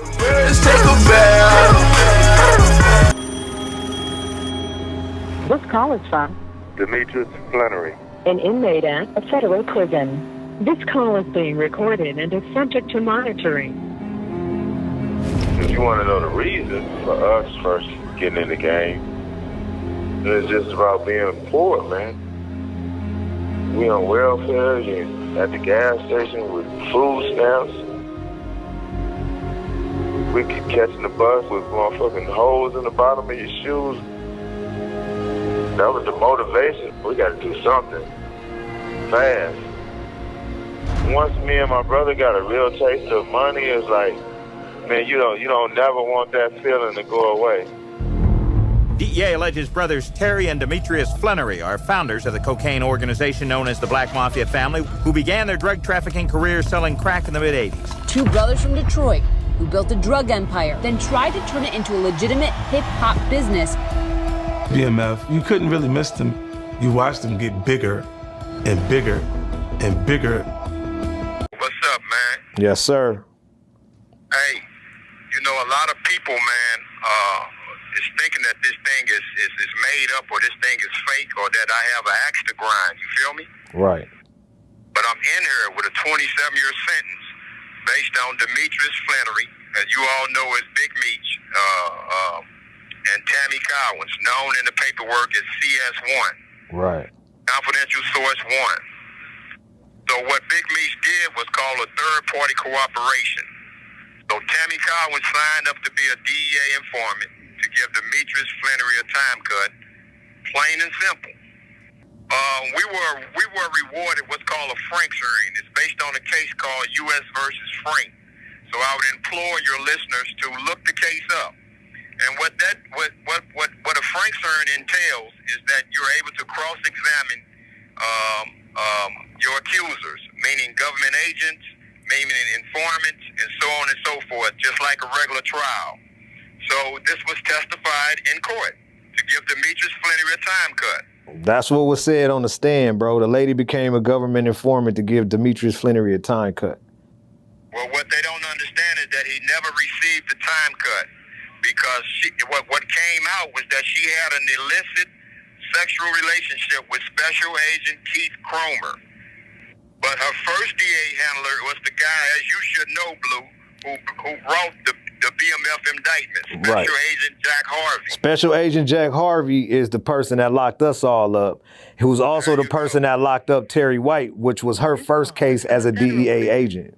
Let's take a bath. This call is from Demetrius Flannery, an inmate at a federal prison. This call is being recorded and is subject to monitoring. if you want to know the reason for us first getting in the game, it's just about being poor, man. We on welfare, you at the gas station with food stamps. We keep catching the bus with motherfucking holes in the bottom of your shoes. That was the motivation. We got to do something fast. Once me and my brother got a real taste of money, it's like, man, you don't never want that feeling to go away. DEA alleges brothers Terry and Demetrius Flannery are founders of the cocaine organization known as the Black Mafia Family, who began their drug trafficking career selling crack in the mid-'80s. Two brothers from Detroit who built a drug empire, then tried to turn it into a legitimate hip-hop business. BMF, you couldn't really miss them. You watched them get bigger and bigger and bigger. What's up, man? Yes, sir. Hey, you know, a lot of people, man, is thinking that this thing is made up or this thing is fake or that I have an axe to grind. You feel me? Right. But I'm in here with a 27-year sentence based on Demetrius Flannery, as you all know as Big Meech, and Tammy Cowins, known in the paperwork as CS1. Right. Confidential Source 1. So what Big Meech did was call a third-party cooperation. So Tammy Cowins signed up to be a DEA informant to give Demetrius Flannery a time cut, plain and simple. We were rewarded what's called a Franks hearing. It's based on a case called U.S. versus Frank. So I would implore your listeners to look the case up. And what a Franks hearing entails is that you're able to cross-examine your accusers, meaning government agents, meaning informants, and so on and so forth, just like a regular trial. So this was testified in court to give Demetrius Flannery a time cut. That's what was said on the stand, bro. The lady became a government informant to give Demetrius Flannery a time cut. Well, what they don't understand is that he never received the time cut because what came out was that she had an illicit sexual relationship with Special Agent Keith Cromer. But her first DA handler was the guy, as you should know, Blue, who wrote the BMF indictment, Special Agent Jack Harvey. Special Agent Jack Harvey is the person that locked us all up, who's also the person that locked up Terry White, which was her first case as a DEA agent.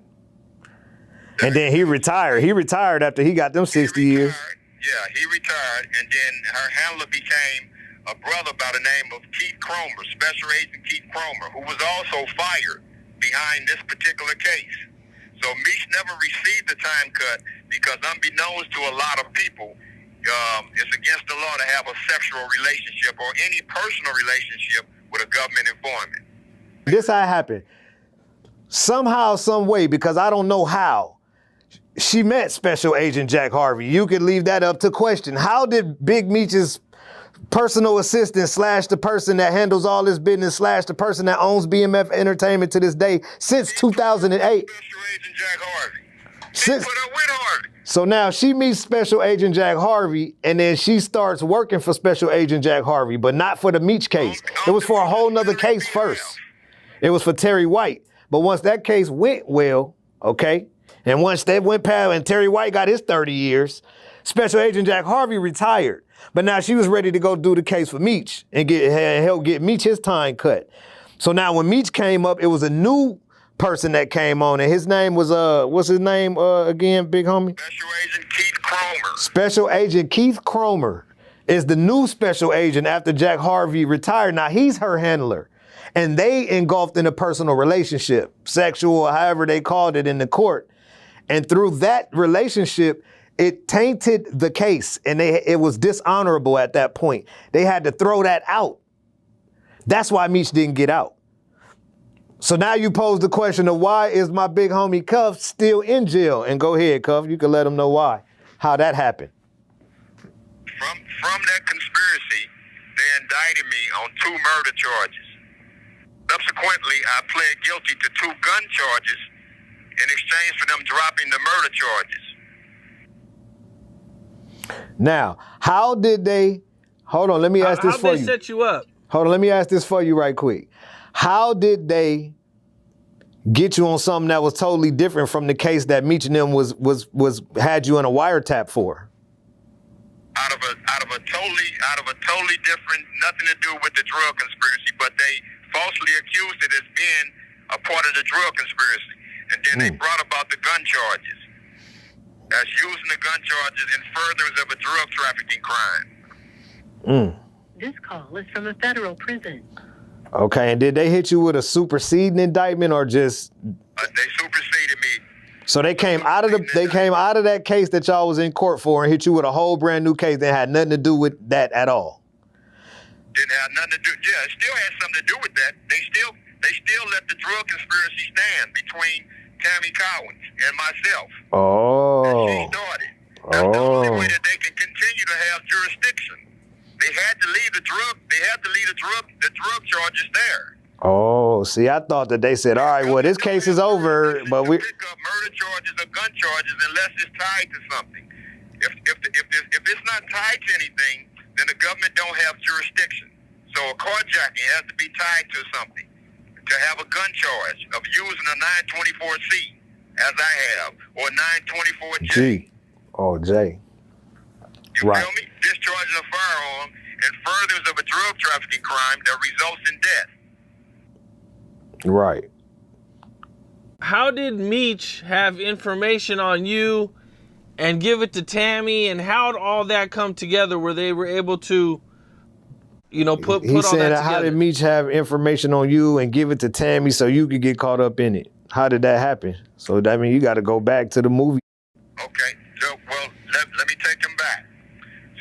And then he retired. He retired after he got them 60 years. Yeah, he retired, and then her handler became a brother by the name of Keith Cromer, Special Agent Keith Cromer, who was also fired behind this particular case. So Meech never received the time cut because unbeknownst to a lot of people, it's against the law to have a sexual relationship or any personal relationship with a government informant. This how it happened. Somehow, some way, because I don't know how, she met Special Agent Jack Harvey. You could leave that up to question. How did Big Meech's personal assistant / the person that handles all this business / the person that owns BMF Entertainment to this day since 2008. Special Agent Jack Harvey. She put up with Harvey. So now she meets Special Agent Jack Harvey, and then she starts working for Special Agent Jack Harvey, but not for the Meech case. It was for a whole nother case first. It was for Terry White. But once that case went well, okay, and once that went past and Terry White got his 30 years, Special Agent Jack Harvey retired. But now she was ready to go do the case for Meech and help get Meech his time cut. So now when Meech came up, it was a new person that came on, and his name was, what's his name again, big homie? Special Agent Keith Cromer. Special Agent Keith Cromer is the new special agent after Jack Harvey retired. Now he's her handler. And they engulfed in a personal relationship, sexual, however they called it in the court. And through that relationship, it tainted the case, and it was dishonorable at that point. They had to throw that out. That's why Meech didn't get out. So now you pose the question of why is my big homie Cuff still in jail? And go ahead, Cuff, you can let them know why, how that happened. From that conspiracy, they indicted me on 2 murder charges. Subsequently, I pled guilty to 2 gun charges in exchange for them dropping the murder charges. Now, how did they? Hold on, let me ask this for you. How did they set you up? Hold on, let me ask this for you right quick. How did they get you on something that was totally different from the case that Meech and them was had you in a wiretap for? Out of a totally different, nothing to do with the drug conspiracy, but they falsely accused it as being a part of the drug conspiracy, and then they brought about the gun charges. That's using the gun charges in furtherance of a drug trafficking crime. This call is from a federal prison. Okay, and did they hit you with a superseding indictment or just? They superseded me. So they came out of that case that y'all was in court for and hit you with a whole brand new case that had nothing to do with that at all. Didn't have nothing to do. Yeah, it still had something to do with that. They still let the drug conspiracy stand between Tammy Cowins and myself. Oh. And she started. That's the only way that they can continue to have jurisdiction. They had to leave the drug charges there. Oh, see, I thought that they said, all right, well, this case is over, but we pick up murder charges or gun charges unless it's tied to something. If it's not tied to anything, then the government don't have jurisdiction. So a carjacking has to be tied to something to have a gun charge of using a 924C, as I have, or 924J. G. Oh, J. You feel me? Discharging a firearm in furtherance of a drug trafficking crime that results in death. Right. How did Meech have information on you and give it to Tammy, and how did all that come together where they were able to, put all that together? He said, how did Meech have information on you and give it to Tammy so you could get caught up in it? How did that happen? So that means you got to go back to the movie. Okay. So, well, let me take them back.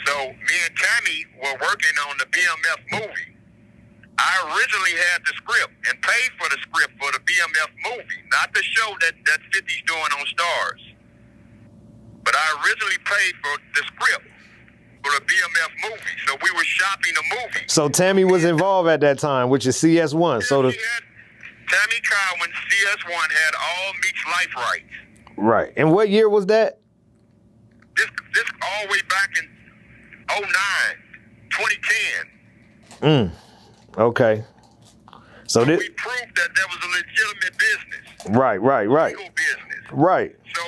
So me and Tammy were working on the BMF movie. I originally had the script and paid for the script for the BMF movie, not the show that 50's doing on Stars. But I originally paid for the script for the BMF movie, so we were shopping the movie. So Tammy was involved at that time, which is CS1. So Tammy Cowins, CS1, had all Meech's life rights. Right. And what year was that? This all the way back in 2010. Okay. So we proved that there was a legitimate business. Right. Legal business. Right. So,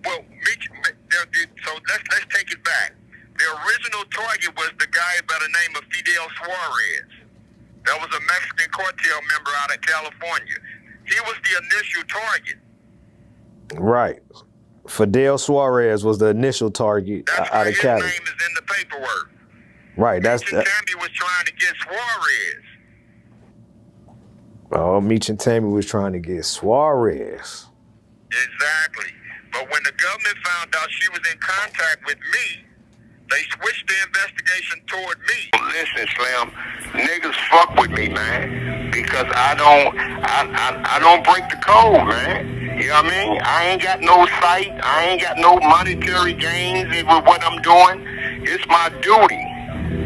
well, so let's take it back. The original target was the guy by the name of Fidel Suarez. That was a Mexican cartel member out of California. He was the initial target. Right. Fidel Suarez was the initial target out of Cali. His name is in the paperwork. Right, Meech and Tammy was trying to get Suarez. Oh, Meech and Tammy was trying to get Suarez. Exactly. But when the government found out she was in contact with me, they switched the investigation toward me. Listen, Slim, niggas fuck with me, man, because I don't break the code, man. You know what I mean? I ain't got no sight. I ain't got no monetary gains with what I'm doing. It's my duty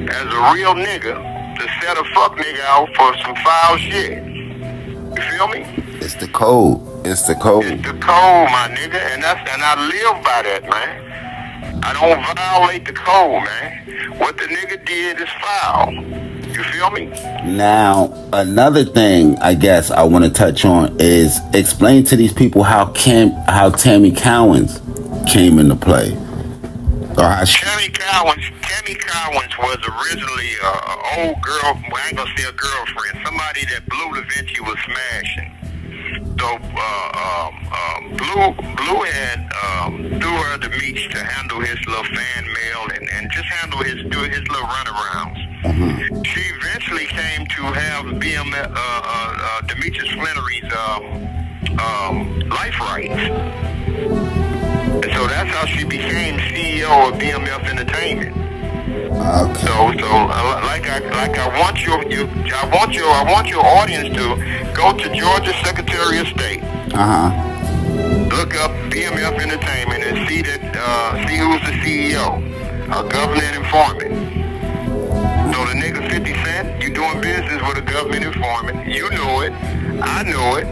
as a real nigga to set a fuck nigga out for some foul shit. You feel me? It's the code. It's the code. It's the code, my nigga, and I live by that, man. I don't violate the code, man. What the nigga did is foul. You feel me? Now, another thing I guess I want to touch on is explain to these people how Tammy Cowins came into play. Tammy Cowins was originally an old girl. Well, I ain't gonna say a girlfriend. Somebody that Blue Da Vinci was smashing. So Blue had threw her to Meech to handle his little fan mail and just handle his little runarounds. Mm-hmm. She eventually came to have Demetrius Flannery's life rights. And so that's how she became CEO of BMF Entertainment. Okay. So like I want your audience to go to Georgia Secretary of State. Look up BMF Entertainment and see who's the CEO, a government informant. So the nigga 50 Cent, you doing business with a government informant. You know it. I know it.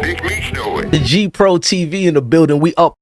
Big Meech know it. The G Pro TV in the building. We up.